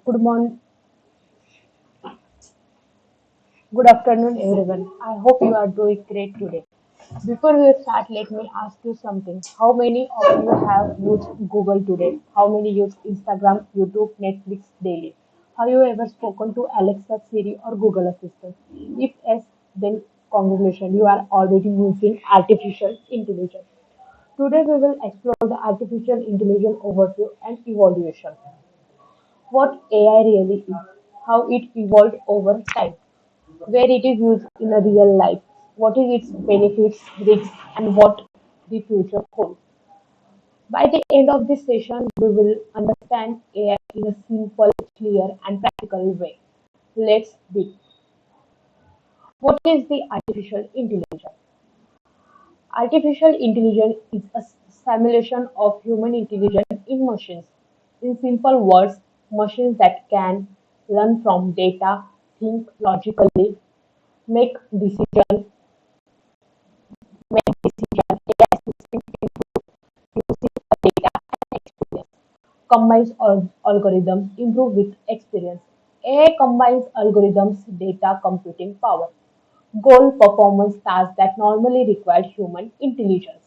Good morning, good afternoon, everyone. I hope you are doing great today. Before we start, let me ask you something. How many of you have used Google today? How many use Instagram, YouTube, Netflix daily? Have you ever spoken to Alexa, Siri, or Google Assistant? If yes, then congratulations, you are already using artificial intelligence. Today, we will explore the artificial intelligence overview and evaluation. What AI really is, how it evolved over time, where it is used in a real life, what is its benefits, risks, and what the future holds. By the end of this session, we will understand AI in a simple, clear, and practical way. Let's begin. What is the artificial intelligence? Artificial intelligence is a simulation of human intelligence in machines. In simple words, machines that can learn from data, think logically, make decisions, AI system using data and experience. Combines algorithms improve with experience. AI combines algorithms, data, computing power. Goal performance tasks that normally require human intelligence.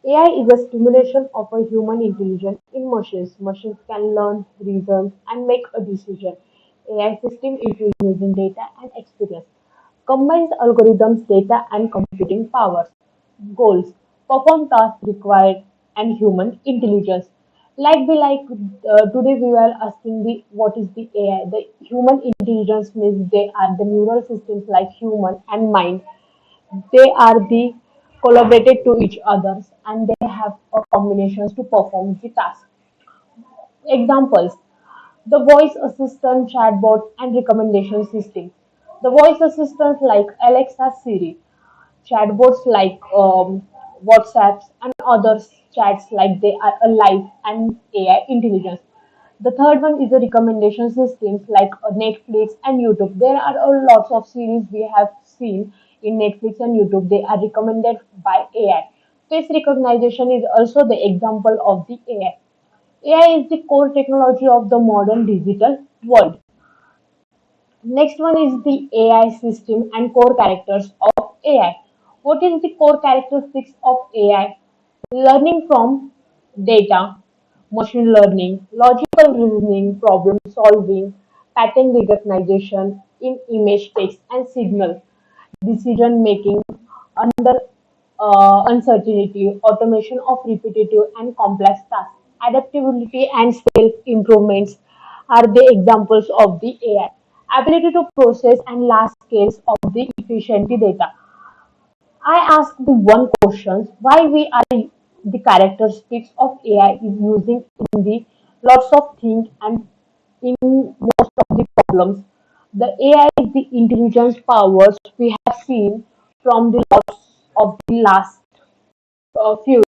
AI is a stimulation of a human intelligence in machines. Machines can learn, reason, and make a decision. AI system improve using data and experience. Combines algorithms, data, and computing powers. Goals. Perform tasks required and human intelligence. Today we were asking the what is the AI? The human intelligence means they are the neural systems like human and mind. They are the collaborated to each others and they have a combinations to perform the task. Examples: the voice assistant, chatbot, and recommendation system. The voice assistants like Alexa, Siri, chatbots like WhatsApps and other chats like they are alive and AI intelligence. The third one is the recommendation systems like Netflix and YouTube. There are a lots of series we have seen in Netflix and YouTube. They are recommended by AI. Face recognition is also the example of the AI. AI is the core technology of the modern digital world. Next one is the AI system and core characters of AI. What is the core characteristics of AI? Learning from data, machine learning, logical reasoning, problem solving, pattern recognition in image, text, and signal, decision making under uncertainty, automation of repetitive and complex tasks, adaptability and self improvements are the examples of the AI. Ability to process and large scales of the efficient data. I ask the one question: why we are the characteristics of AI is using in the lots of things and in most of the problems. The AI is the intelligence powers we have seen from the lots of the last few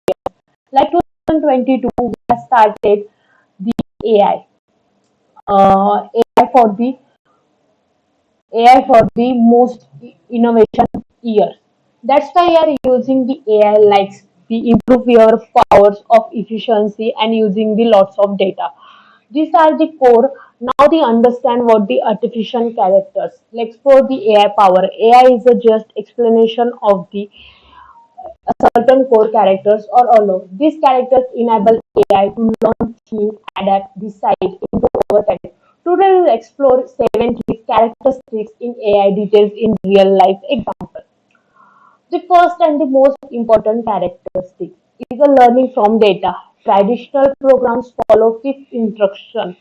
like 2022 we have started the AI. AI for the AI for the most innovation year. That's why you are using the AI likes the improve your powers of efficiency and using the lots of data. These are the core. Now the understand what the artificial characters. Let's explore the AI power. AI is a just explanation of the certain core characters or allow. These characters enable AI to learn, think, adapt, decide, improve over time. Today we will explore 70 characteristics in AI details in real life example. The first and the most important characteristic is the learning from data. Traditional programs follow fixed instruction.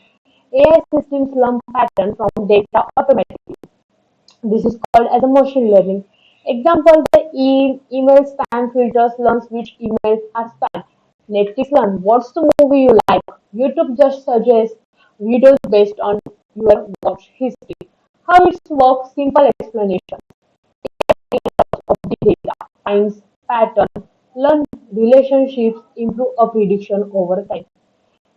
AI systems learn pattern from data automatically. This is called as a machine learning. Example, the email spam filters learns which emails are spam. Netflix learn what's the movie you like. YouTube just suggests videos based on your watch history. How it works, simple explanation of the data, finds pattern, learn relationships, improve a prediction over time.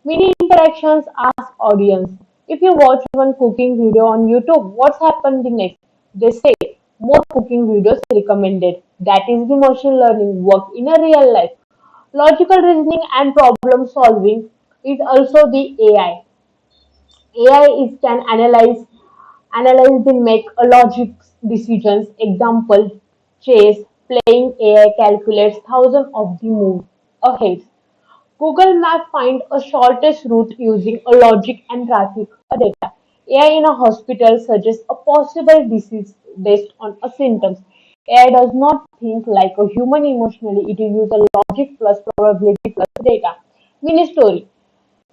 Many interactions ask audience. If you watch one cooking video on YouTube, what's happened the next? They say more cooking videos recommended. That is the machine learning work in a real life. Logical reasoning and problem solving is also the AI. AI is can analyze the make a logic decisions. Example, chess playing AI calculates thousands of the move ahead. Google Map find a shortest route using a logic and traffic data. AI in a hospital suggests a possible disease based on a symptoms. AI does not think like a human emotionally. It uses a logic plus probability plus data. Mini story.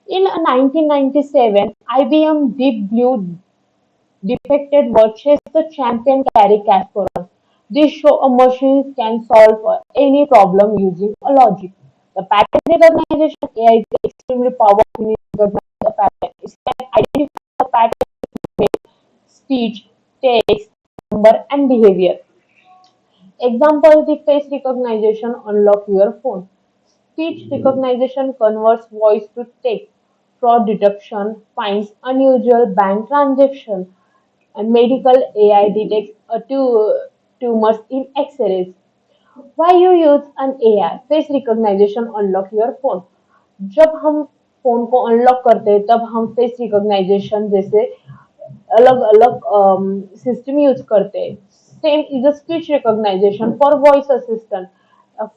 In 1997, IBM Deep Blue defected versus the champion Gary Kasparov. This show a machine can solve any problem using a logic. The pattern recognition AI is extremely powerful in recognizing the pattern. It can identify the pattern in speech, text, number, and behavior. Example: the face recognition unlock your phone. Speech recognition converts voice to text. Fraud detection finds unusual bank transactions. And medical AI detects tumors in X-rays. Why you use an AI? Face recognition unlock your phone. जब हम phone को unlock करते हैं तब हम face recognition जैसे अलग अलग सिस्टम यूज करते हैं. Same is a speech recognization for voice assistant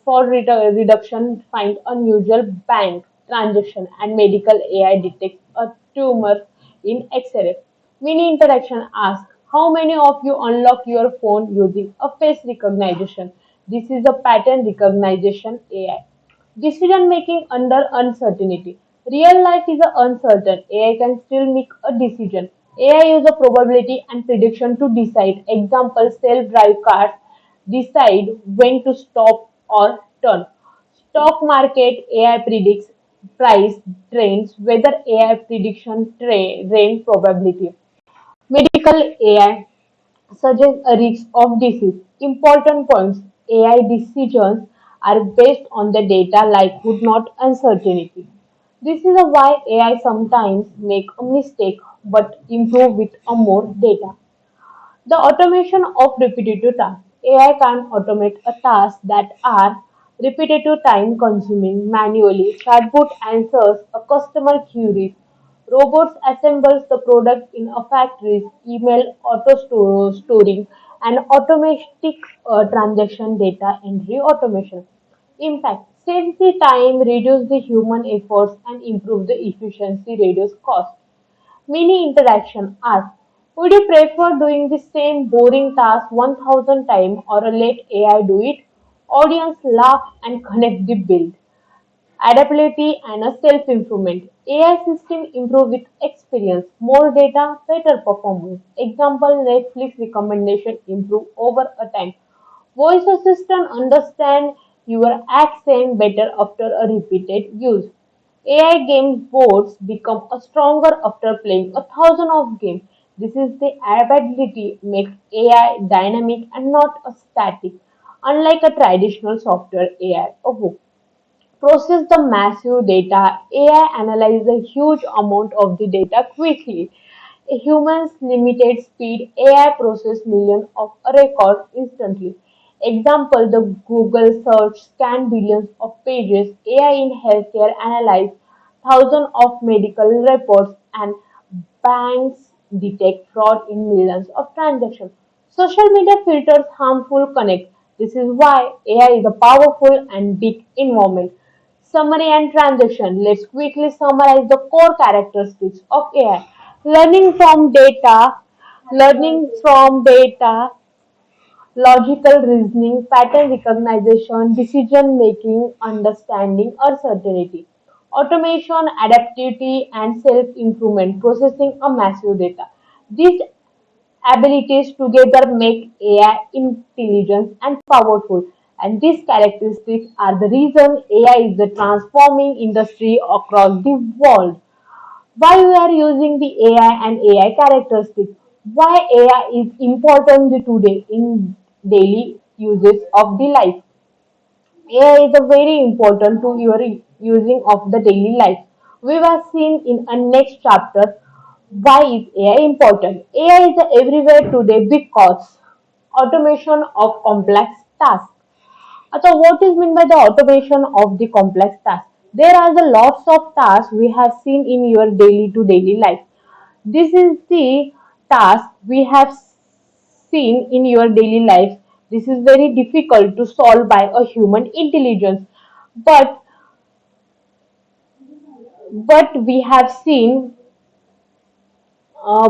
for reduction find unusual bank transaction and medical AI detects a tumor in X-ray. Mini interaction ask how many of you unlock your phone using a face recognition. This is a pattern recognition AI. Decision making under uncertainty. Real life is uncertain. AI can still make a decision. AI uses a probability and prediction to decide. Example, self-drive cars decide when to stop or turn. Stock market AI predicts price trends, weather AI prediction rain probability. Medical AI suggests a risk of disease. Important points: AI decisions are based on the data likelihood, not uncertainty. This is why AI sometimes make a mistake but improve with a more data. The automation of repetitive tasks. AI can automate a task that are repetitive time consuming manually. Chatbot answers a customer queries. Robots assembles the product in a factories. Email auto storing and automatic transaction data entry automation. Impact. Saves the time, reduce the human efforts and improve the efficiency, reduce cost. Mini interaction ask, would you prefer doing the same boring task 1000 times or let AI do it? Audience laugh and connect the build. Adaptability and a self-improvement. AI system improve with experience, more data, better performance. Example, Netflix recommendation improve over a time. Voice assistant understand your accent better after a repeated use. AI games boards become a stronger after playing a thousand of games. This is the ability makes AI dynamic and not a static, unlike a traditional software AI or book process the massive data. AI analyzes a huge amount of the data quickly. A human's limited speed, AI process millions of records instantly. Example, the Google search scan billions of pages. AI in healthcare analyze thousands of medical reports and banks detect fraud in millions of transactions. Social media filters harmful connect. This is why AI is a powerful and big environment. Summary and transition. Let's quickly summarize the core characteristics of AI. Learning from data, learning from data, logical reasoning, pattern recognition, decision making, understanding, uncertainty. Automation, adaptivity, and self improvement, processing a massive data. These abilities together make AI intelligent and powerful. And these characteristics are the reason AI is the transforming industry across the world. Why we are using the AI and AI characteristics? Why AI is important today in daily uses of the life? AI is a very important to your using of the daily life. We have seen in a next chapter why is AI important. AI is everywhere today because automation of complex tasks. So what is meant by the automation of the complex tasks? There are the lots of tasks we have seen in your daily to daily life. This is the task we have seen in your daily life. This is very difficult to solve by a human intelligence, but but we have seen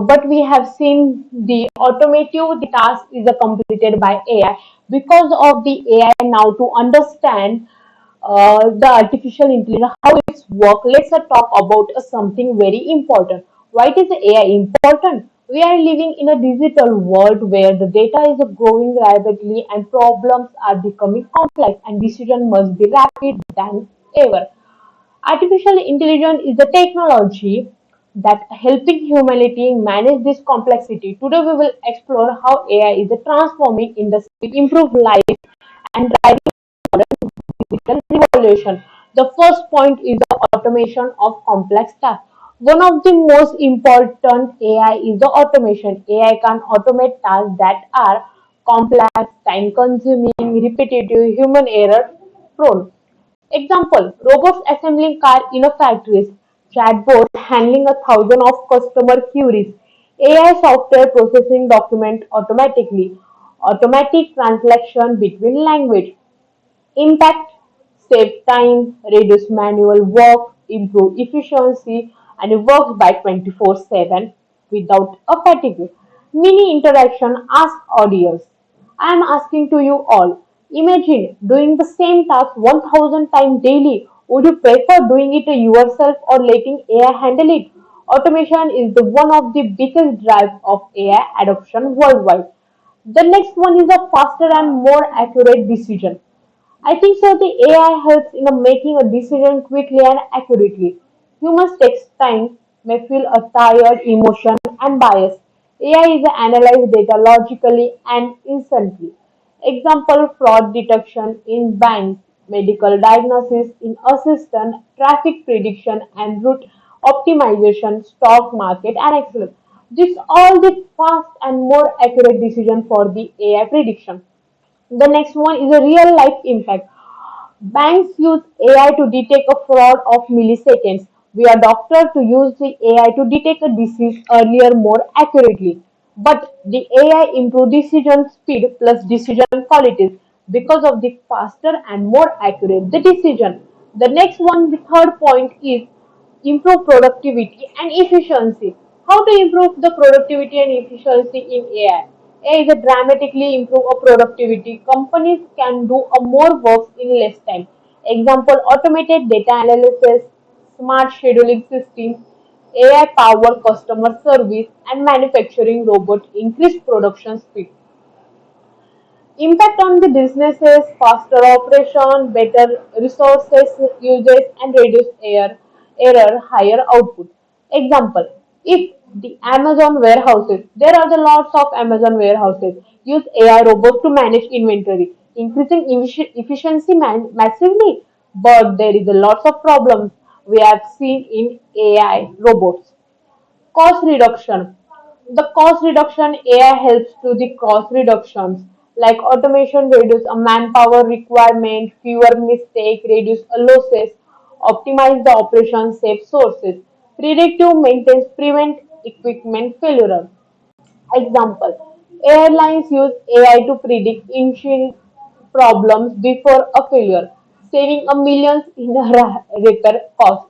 but we have seen the automotive the task is completed by AI. Because of the AI now to understand the artificial intelligence, how it's work, let's talk about something very important. Why is AI important? We are living in a digital world where the data is growing rapidly and problems are becoming complex and decision must be rapid than ever. Artificial intelligence is the technology that helping humanity manage this complexity. Today we will explore how AI is transforming industry, improve life and driving digital revolution. The first point is the automation of complex tasks. One of the most important AI is the automation. AI can automate tasks that are complex, time consuming, repetitive, human error prone. Example, robots assembling car in a factories, chatbot handling a thousand of customer queries, AI software processing document automatically, automatic translation between language. Impact: save time, reduce manual work, improve efficiency, and it works by 24/7 without a fatigue. Mini interaction ask audience. I am asking to you all. Imagine doing the same task 1000 times daily. Would you prefer doing it yourself or letting AI handle it? Automation is the one of the biggest drives of AI adoption worldwide. The next one is a faster and more accurate decision. I think so. The AI helps in making a decision quickly and accurately. Humans takes time, may feel a tired, emotion, and bias. AI is analyze data logically and instantly. Example: fraud detection in banks, medical diagnosis in assistant, traffic prediction and route optimization, stock market and Excel. This all the fast and more accurate decision for the AI prediction. The next one is a real life impact. Banks use AI to detect a fraud of milliseconds. We are doctors to use the AI to detect a disease earlier more accurately. But the AI improve decision speed plus decision qualities because of the faster and more accurate the decision. The next one, the third point is improve productivity and efficiency. How to improve the productivity and efficiency in AI? AI is a dramatically improve a productivity. Companies can do a more work in less time. Example: automated data analysis, smart scheduling systems, AI powered customer service, and manufacturing robot increase production speed. Impact on the businesses: faster operation, better resources usage, and reduced error, higher output. Example: if the Amazon warehouses, there are the lots of Amazon warehouses, use AI robots to manage inventory, increasing efficiency massively. But there is a lots of problems we have seen in AI robots. Cost reduction. The cost reduction AI helps to the cost reductions like automation reduce a manpower requirement, fewer mistake, reduce losses, optimize the operation, save sources. Predictive maintenance prevent equipment failure. Example: airlines use AI to predict engine problems before a failure, saving a millions in a repair cost.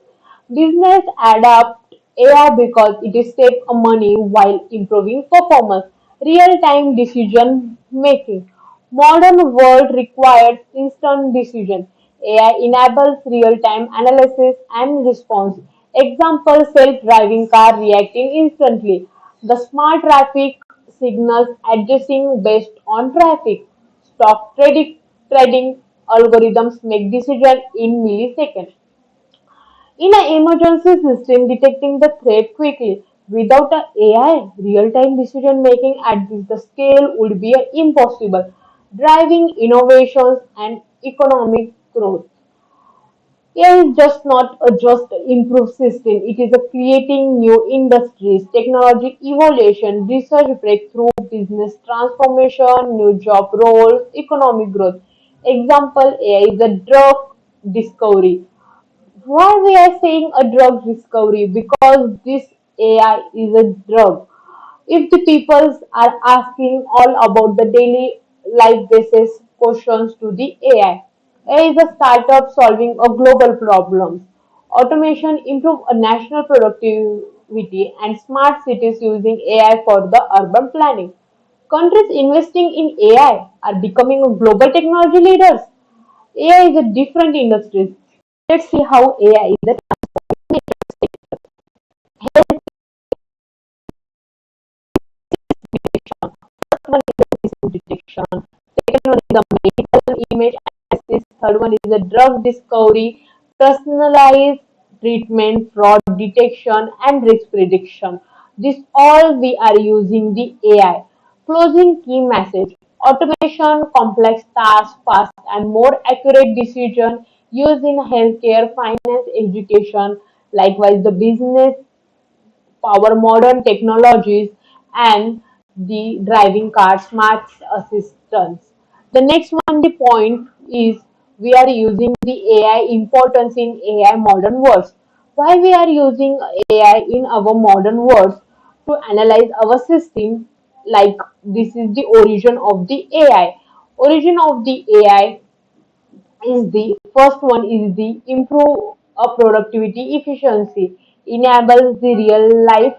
Business adapt AI because it is save money while improving performance. Real-time decision making. Modern world requires instant decision. AI enables real-time analysis and response. Example: self-driving car reacting instantly. The smart traffic signals adjusting based on traffic. Stock trading algorithms make decisions in milliseconds. In an emergency system, detecting the threat quickly. Without a AI, real-time decision making at this scale would be impossible, driving innovations and economic growth. AI is just not a just improved system. It is a creating new industries, technology evolution, research breakthrough, business transformation, new job roles, economic growth. Example: AI is a drug discovery. Why we are saying a drug discovery? Because this AI is a drug. If the peoples are asking all about the daily life basis questions to the AI, AI is a startup solving a global problems. Automation improve a national productivity and smart cities using AI for the urban planning. Countries investing in AI are becoming a global technology leaders. AI is a different industry. Let's see how AI is a one is the disease detection, second one is the medical image analysis, third one is the drug discovery, personalized treatment, fraud detection, and risk prediction. This all we are using the AI. Closing key message. Automation, complex tasks, fast and more accurate decision used in healthcare, finance, education, likewise the business power modern technologies and the driving car smart assistants. The next one, the point is we are using the AI importance in AI modern words. Why we are using AI in our modern words to analyze our system like this is the origin of the AI. Origin of the AI is the first one is the improve productivity efficiency enables the real life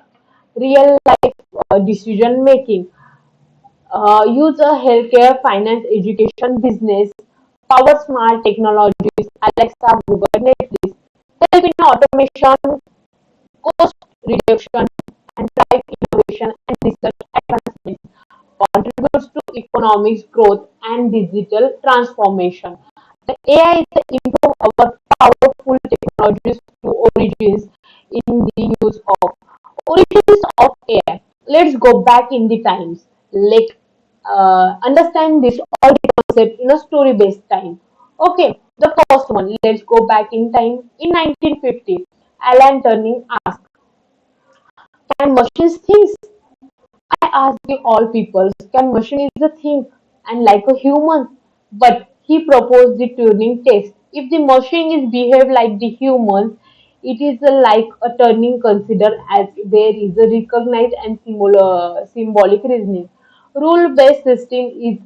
decision making use a healthcare finance education business power smart technologies Alexa Google Netflix help in automation cost reduction and drive innovation and research advancement contributes to economic growth and digital transformation. The AI is the improve our powerful technologies to origins in the use of origins of AI. Let's go back in the times. Let understand this all the concept in a story-based time. Okay, the first one. Let's go back in time. In 1950, Alan Turing asked, "Can machines think?" I ask the all peoples, can machine is a thing and like a human? But he proposed the Turing test. If the machine is behave like the humans, it is like a turning considered as there is a recognized and symbolic reasoning. Rule-based system is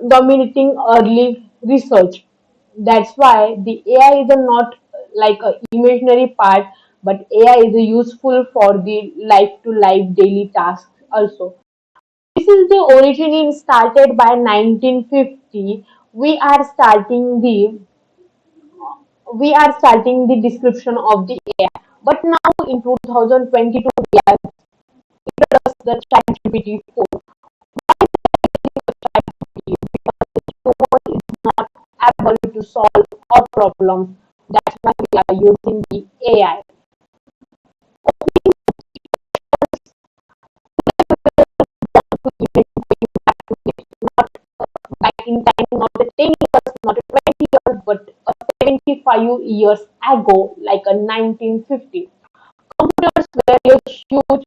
dominating early research. That's why the AI is a not like a imaginary part, but AI is a useful for the life to life daily tasks also. This is the origin started by 1950. We are starting the description of the AI. But now in 2022 we have introduced the ChatGPT 4. Human is not able to solve all problems. That's why we are using the AI. Back in time, not a 10 years, not a 20 years, but a 75 years ago, like a 1950. Computers were a huge,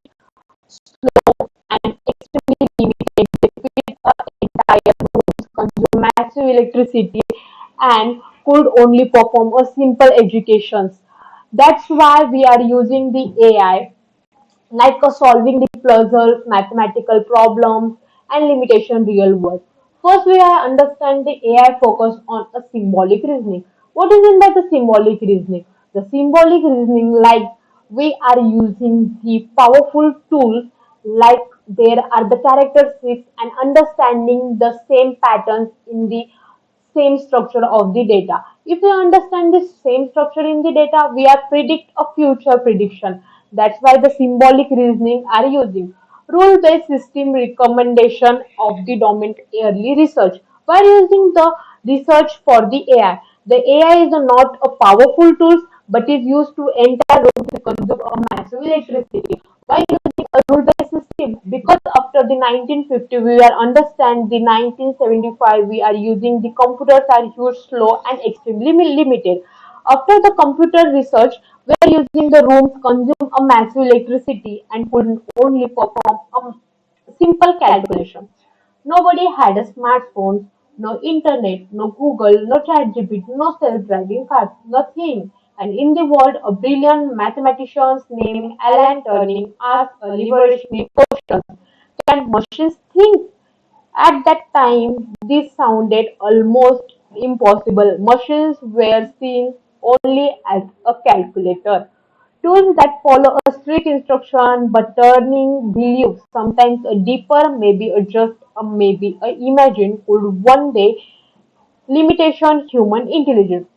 slow, and extremely limited. They fit entire rooms, consume massive electricity, and could only perform a simple educations. That's why we are using the AI like solving the puzzles, mathematical problems, and limitation real world. First, we are understand the AI focus on a symbolic reasoning. What is meant by the symbolic reasoning? The symbolic reasoning, like we are using the powerful tools, like there are the characteristics and understanding the same patterns in the same structure of the data. If we understand the same structure in the data, we are predict a future prediction. That's why the symbolic reasoning are using. Rule-based system recommendation of the domain early research. By using the research for the AI. The AI is not a powerful tool but is used to enter room to consume a massive electricity. Why using a rule-based system? Because after the 1950 we are understand the 1975 we are using the computers are huge, slow and extremely limited. After the computer research, we are using the rooms consume a massive electricity and could only perform a simple calculation. Nobody had a smartphone, no internet, no Google, no ChatGPT, no self-driving cars, nothing. And in the world, a brilliant mathematician named Alan Turing asked a revolutionary question: can machines think? At that time, this sounded almost impossible. Machines were seen only as a calculator, tools that follow a strict instruction, but turning belief sometimes a deeper, maybe a just a maybe a imagine could one day limitation human intelligence.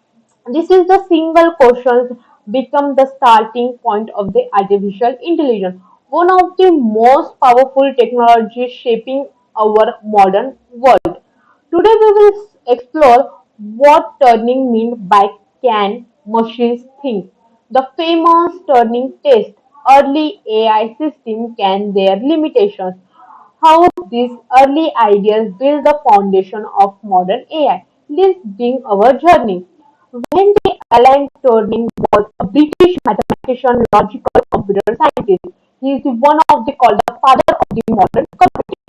This is the single question become the starting point of the artificial intelligence, one of the most powerful technologies shaping our modern world. Today we will explore what Turing means by can machines think. The famous Turing test, early AI system can their limitations, how these early ideas build the foundation of modern AI. This being our journey. When the Alan Turing was a British mathematician, logical computer scientist, he is one of the called the father of the modern computing.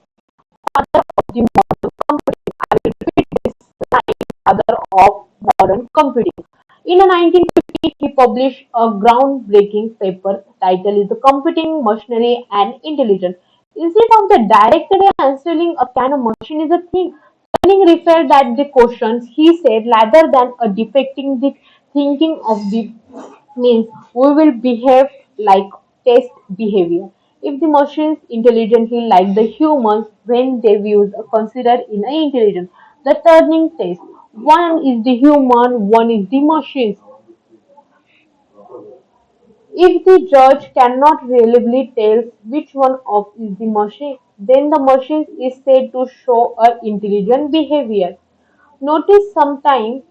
Father of the modern computing. I will repeat this line, father of modern computing. In 1950, he published a groundbreaking paper titled is Computing Machinery and Intelligence. Instead of the directly answering a can a machine is a thing, Turing referred at the questions he said rather than a depicting the thinking of the means we will behave like test behavior. If the machines intelligently like the humans when they views are considered in an intelligence, the turning test. One is the human, one is the machines. If the judge cannot reliably tell which one of is the machine, then the machine is said to show a intelligent behavior. Notice sometimes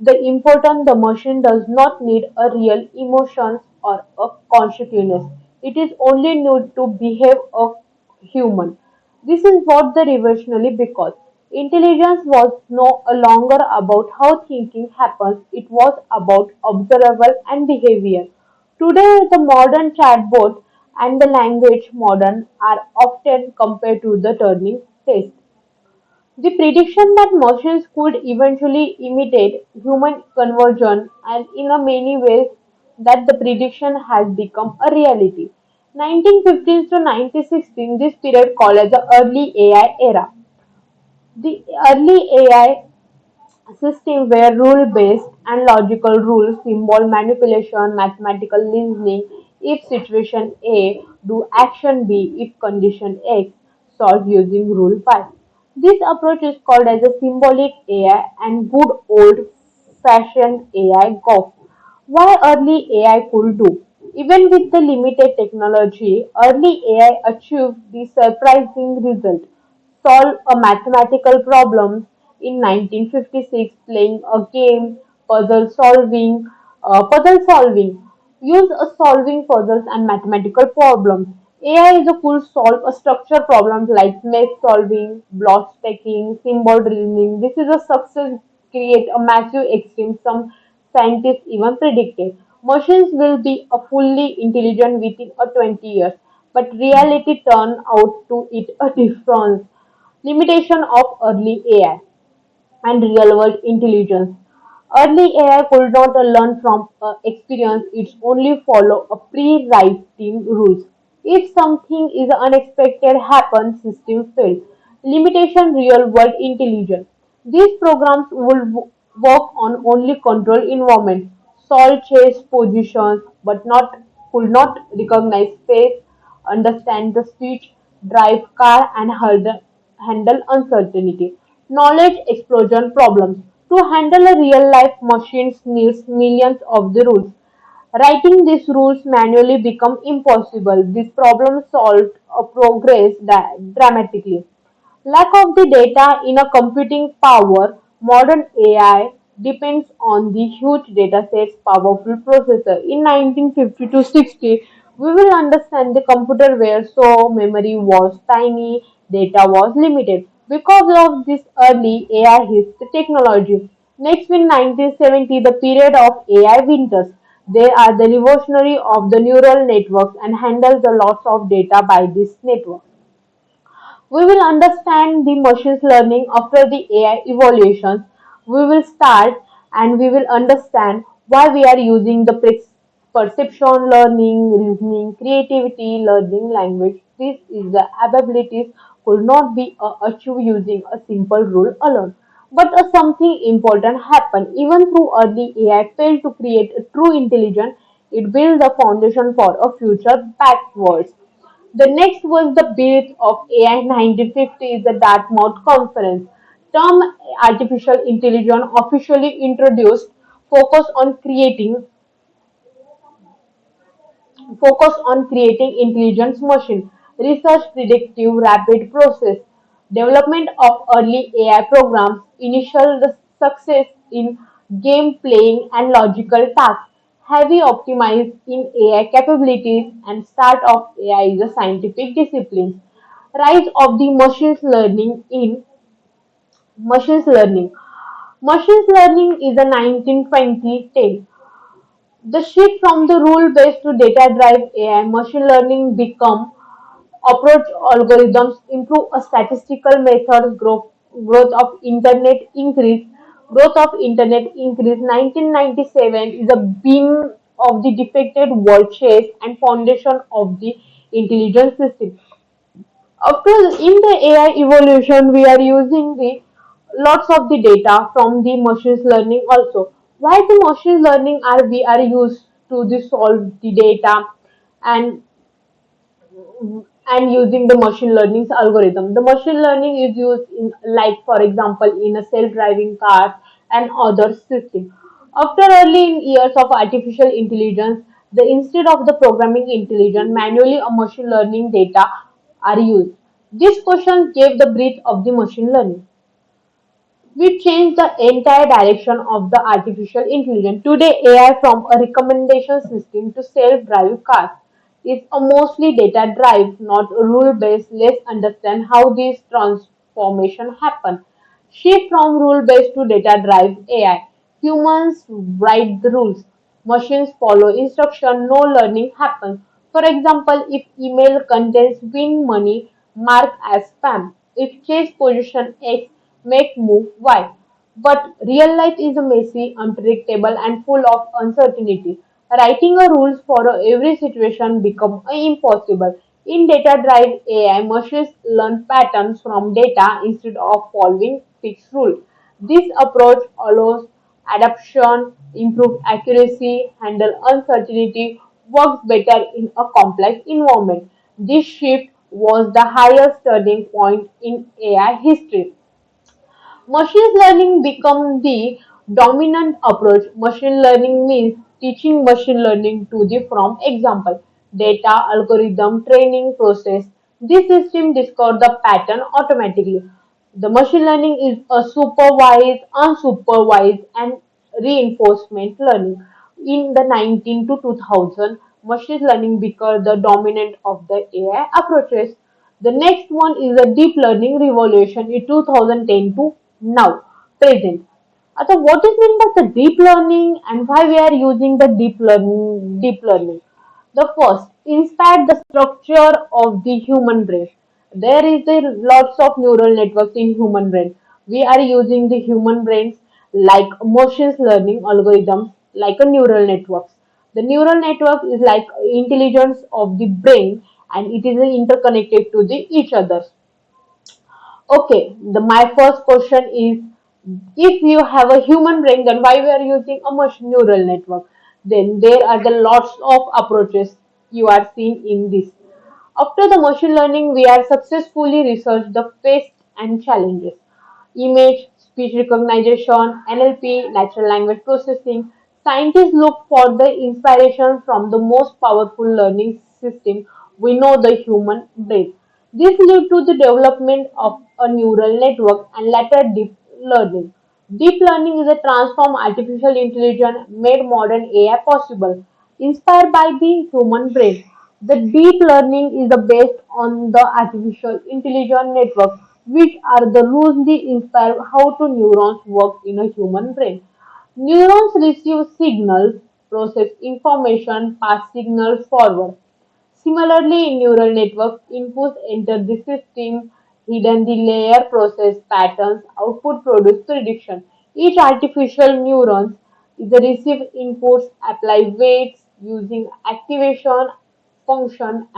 the important the machine does not need a real emotions or a consciousness. It is only need to behave a human. This is what the revolutionary because intelligence was no longer about how thinking happens, it was about observable and behavior. Today the modern chatbot and the language modern are often compared to the turning test. The prediction that machines could eventually imitate human conversion and in a many ways that the prediction has become a reality. 1915 to 1916, this period called as the early AI era. The early AI system were rule-based and logical rules, symbol manipulation, mathematical reasoning. If situation A, do action B. If condition X, solve using rule 5. This approach is called as a symbolic AI and good old-fashioned AI golf. Why early AI could do? Even with the limited technology, early AI achieved the surprising result solve a mathematical problem in 1956 playing a game puzzle solving use a solving puzzles and mathematical problems. AI is a could solve a structured problems like math solving, block stacking, symbol reasoning. This is a success create a massive extreme some scientists even predicted. Machines will be a fully intelligent within a 20 years, but reality turned out to it a difference. Limitation of early AI and real-world intelligence. Early AI could not learn from experience, it only follow a pre-writing rules. If something is unexpected happens, system fail. Limitation real-world intelligence. These programs will work on only control environment, solve chase positions, but not could not recognize space, understand the speech, drive car, and handle uncertainty. Knowledge explosion problems. To handle a real life machines needs millions of the rules. Writing these rules manually become impossible. This problem solved progress dramatically. Lack of the data in a computing power, modern AI depends on the huge datasets powerful processor. In 1950 to 60, we will understand the computer where so memory was tiny, data was limited. Because of this early AI hits the technology. Next in 1970, the period of AI winters. They are the revolutionary of the neural networks and handle the lots of data by this network. We will understand the machine learning after the AI evaluations. We will start and we will understand why we are using the perception learning, reasoning, creativity, learning language. This is the abilities could not be achieved using a simple rule alone. But something important happened. Even though early AI failed to create a true intelligence, it built the foundation for a future backwards. The next was the birth of AI 1950 is the Dartmouth Conference. Term artificial intelligence officially introduced focus on creating focus on creating intelligent machine, research predictive rapid process, development of early AI programs, initial success in game playing and logical tasks, heavy optimized in AI capabilities, and start of AI is a scientific discipline. Rise of the machines learning. Machines learning is a 1920 tale. The shift from the rule-based to data-driven AI machine learning become approach algorithms, improve a statistical methods, growth of internet increase. 1997 is a beam of the defected world chase and foundation of the intelligence system. After in the AI evolution, we are using the lots of the data from the machine learning also. Why the machine learning are we are used to the solve the data and using the machine learning algorithm. The machine learning is used in like for example in a self-driving car and other system. After early years of artificial intelligence, the instead of the programming intelligence, manually a machine learning data are used. This question gave the breadth of the machine learning. We changed the entire direction of the artificial intelligence. Today, AI from a recommendation system to self-driving cars is a mostly data-driven, not rule-based. Let's understand how this transformation happened. Shift from rule-based to data-driven AI. Humans write the rules. Machines follow instruction. No learning happens. For example, if email contains win money, mark as spam. If chase position X, make move Y. But real life is messy, unpredictable, and full of uncertainty. Writing a rules for every situation become impossible. In data-driven AI, machines learn patterns from data instead of following fixed rules. This approach allows adaptation, improve accuracy, handle uncertainty, works better in a complex environment. This shift was the highest turning point in AI history. Machine learning become the dominant approach. Machine learning means teaching machine learning to the from example, data, algorithm, training process. This system discover the pattern automatically. The machine learning is a supervised, unsupervised, and reinforcement learning. In the 19 to 2000, machine learning became the dominant of the AI approaches. The next one is the deep learning revolution in 2010 to now, present. So what is meant by the deep learning and why we are using the deep learning? Deep learning. The first, inspire the structure of the human brain. There is the lots of neural networks in human brain. We are using the human brains like machine learning algorithms like a neural networks. The neural network is like intelligence of the brain and it is interconnected to the each other. Okay, my first question is if you have a human brain, then why we are using a machine neural network? Then there are the lots of approaches you are seeing in this. After the machine learning, we are successfully researched the facts and challenges. Image, speech recognition, NLP, natural language processing. Scientists look for the inspiration from the most powerful learning system we know, the human brain. This led to the development of a neural network and later deep learning. Deep learning is a transform artificial intelligence made modern AI possible, inspired by the human brain. The deep learning is the based on the artificial intelligence network, which are the loosely inspire how to neurons work in a human brain. Neurons receive signals, process information, pass signals forward. Similarly, in neural networks, inputs enter the system, hidden the layer process patterns, output produce prediction. Each artificial neurons The receive inputs, apply weights using activation function,